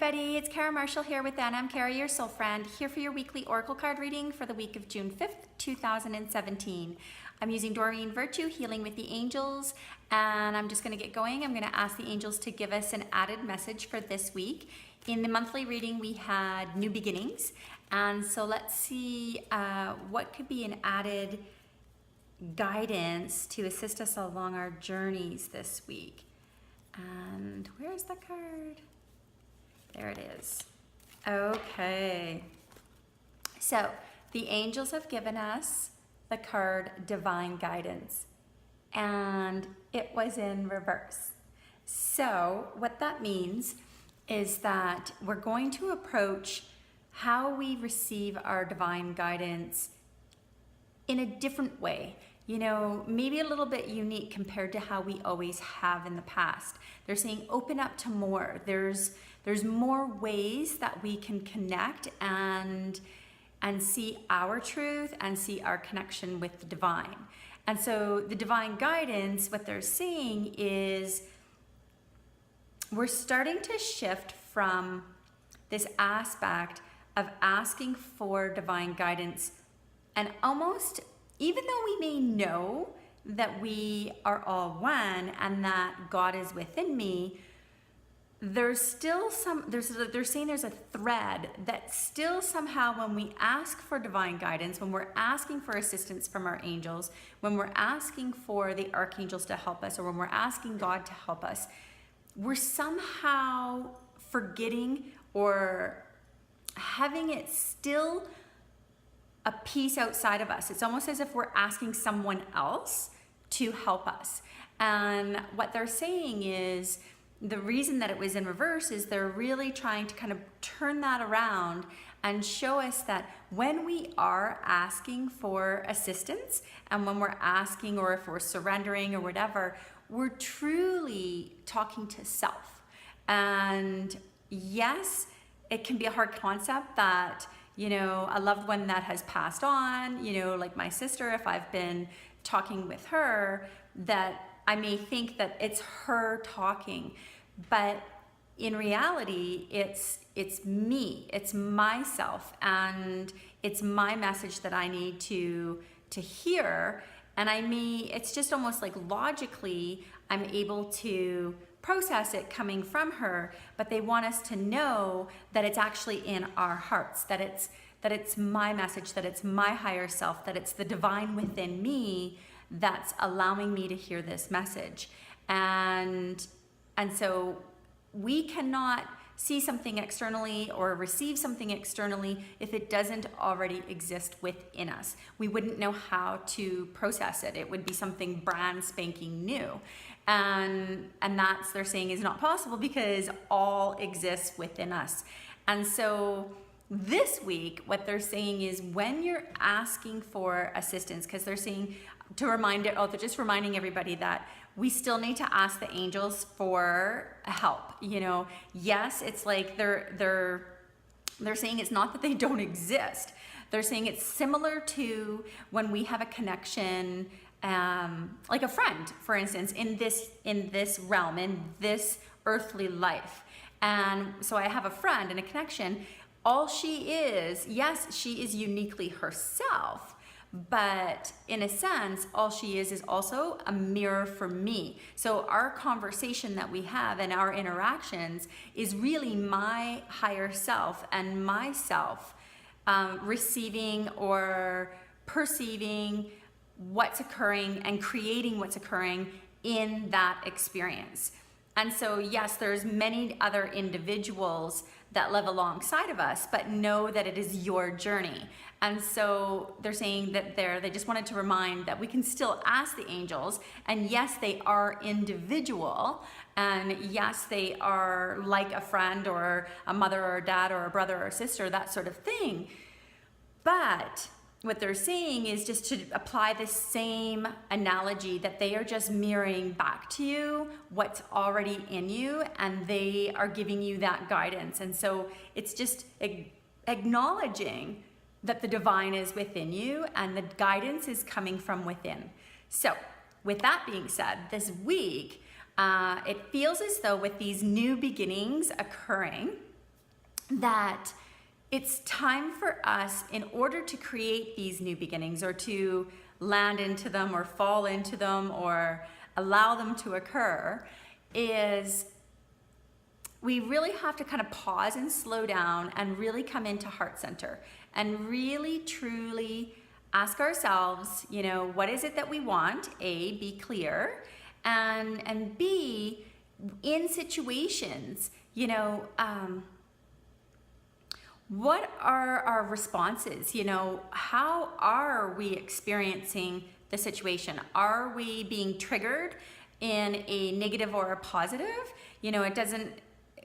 everybody, it's Cara Marshall here with Anam Cara, your soul friend, here for your weekly oracle card reading for the week of June 5th, 2017. I'm using Doreen Virtue, Healing with the Angels, and I'm just going to get going. I'm going to ask the angels to give us an added message for this week. In the monthly reading, we had new beginnings, and so let's see what could be an added guidance to assist us along our journeys this week. And where's the card? There it is. Okay. So the angels have given us the card Divine Guidance, and it was in reverse. So what that means is that we're going to approach how we receive our divine guidance in a different way. You know, maybe a little bit unique compared to how we always have in the past. They're saying open up to more. There's more ways that we can connect and see our truth and see our connection with the divine. And so the divine guidance, what they're saying is we're starting to shift from this aspect of asking for divine guidance, and almost, even though we may know that we are all one and that God is within me, there's still they're saying there's a thread that still somehow, when we ask for divine guidance, when we're asking for assistance from our angels, when we're asking for the archangels to help us, or when we're asking God to help us, we're somehow forgetting or having it still a piece outside of us. It's almost as if we're asking someone else to help us. And what they're saying is the reason that it was in reverse is they're really trying to kind of turn that around and show us that when we are asking for assistance, and when we're asking, or if we're surrendering or whatever, we're truly talking to self. And yes, it can be a hard concept that, you know, a loved one that has passed on, you know, like my sister, if I've been talking with her, that I may think that it's her talking, but in reality, it's me, it's myself, and it's my message that I need to hear. And it's just almost like logically, I'm able to process it coming from her, but they want us to know that it's actually in our hearts, that it's my message, that it's my higher self, that it's the divine within me that's allowing me to hear this message. And so we cannot see something externally or receive something externally if it doesn't already exist within us. We wouldn't know how to process it. It would be something brand spanking new. And that's, they're saying, is not possible because all exists within us. And so this week, what they're saying is when you're asking for assistance, because they're saying to remind it, they're just reminding everybody that we still need to ask the angels for help. You know, yes, it's like they're saying it's not that they don't exist. They're saying it's similar to when we have a connection, like a friend, for instance, in this realm, in this earthly life. And so I have a friend and a connection. All she is, yes, she is uniquely herself, but in a sense, all she is also a mirror for me. So our conversation that we have and our interactions is really my higher self and myself receiving or perceiving what's occurring and creating what's occurring in that experience. And so yes, there's many other individuals that live alongside of us, but know that it is your journey. And so they're saying that they just wanted to remind that we can still ask the angels, and yes, they are individual, and yes, they are like a friend or a mother or a dad or a brother or a sister, that sort of thing. But what they're saying is just to apply the same analogy, that they are just mirroring back to you what's already in you, and they are giving you that guidance. And so it's just acknowledging that the divine is within you and the guidance is coming from within. So with that being said, this week, it feels as though with these new beginnings occurring, that it's time for us, in order to create these new beginnings or to land into them or fall into them or allow them to occur, is we really have to kind of pause and slow down and really come into heart center and really truly ask ourselves, you know, what is it that we want? A, be clear, and B, in situations, you know, what are our responses? You know, how are we experiencing the situation? Are we being triggered in a negative or a positive? You know, it doesn't,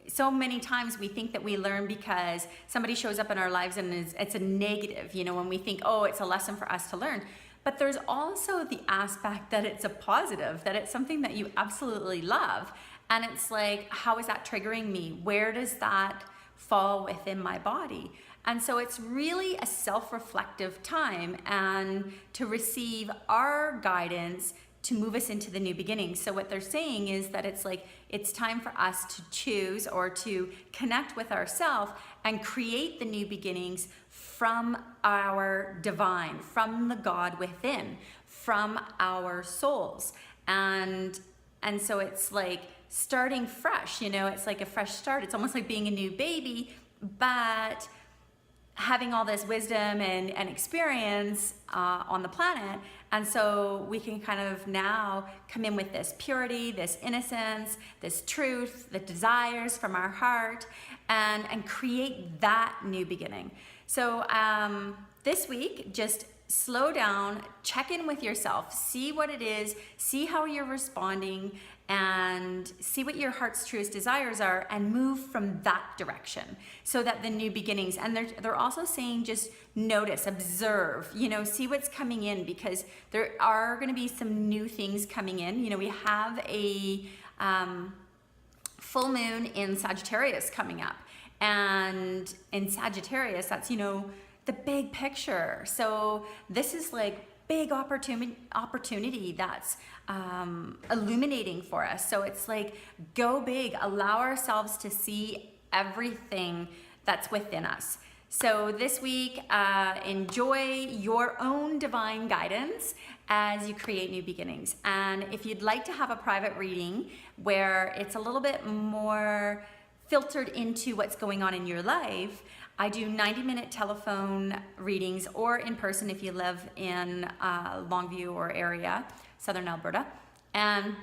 so many times we think that we learn because somebody shows up in our lives and it's a negative, you know, when we think, oh, it's a lesson for us to learn. But there's also the aspect that it's a positive, that it's something that you absolutely love. And it's like, how is that triggering me? Where does that fall within my body? And so it's really a self-reflective time and to receive our guidance to move us into the new beginning. So what they're saying is that it's like, it's time for us to choose or to connect with ourselves and create the new beginnings from our divine, from the God within, from our souls. And so it's like starting fresh, you know, it's like a fresh start. It's almost like being a new baby, but having all this wisdom and experience on the planet. And so we can kind of now come in with this purity, this innocence, this truth, the desires from our heart, and create that new beginning. So this week, just slow down, check in with yourself, see what it is, see how you're responding, and see what your heart's truest desires are, and move from that direction so that the new beginnings. And they're also saying just notice, observe, you know, see what's coming in, because there are going to be some new things coming in. You know, we have a full moon in Sagittarius coming up, and in Sagittarius, that's, you know, the big picture. So this is like big opportunity that's illuminating for us. So it's like, go big, allow ourselves to see everything that's within us. So this week, enjoy your own divine guidance as you create new beginnings. And if you'd like to have a private reading where it's a little bit more filtered into what's going on in your life, I do 90-minute telephone readings, or in person if you live in Longview or area, Southern Alberta. And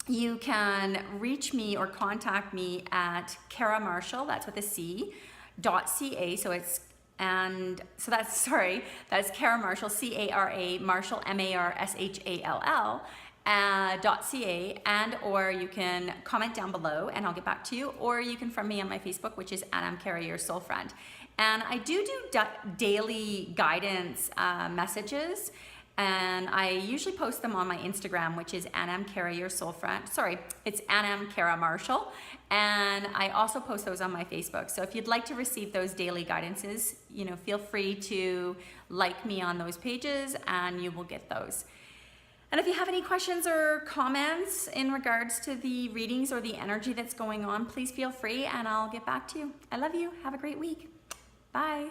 you can reach me or contact me at Cara Marshall, that's with a C, .ca. So it's, and so that's, sorry, that's Cara Marshall, C-A-R-A, Marshall, M-A-R-S-H-A-L-L. .ca, and or you can comment down below and I'll get back to you, or you can friend me on my Facebook, which is Anam Cara, your soul friend. And I do daily guidance messages, and I usually post them on my Instagram, which is Anam Cara, your soul friend. Sorry, it's Anam Cara Marshall. And I also post those on my Facebook. So if you'd like to receive those daily guidances, you know, feel free to like me on those pages and you will get those. And if you have any questions or comments in regards to the readings or the energy that's going on, please feel free and I'll get back to you. I love you. Have a great week. Bye.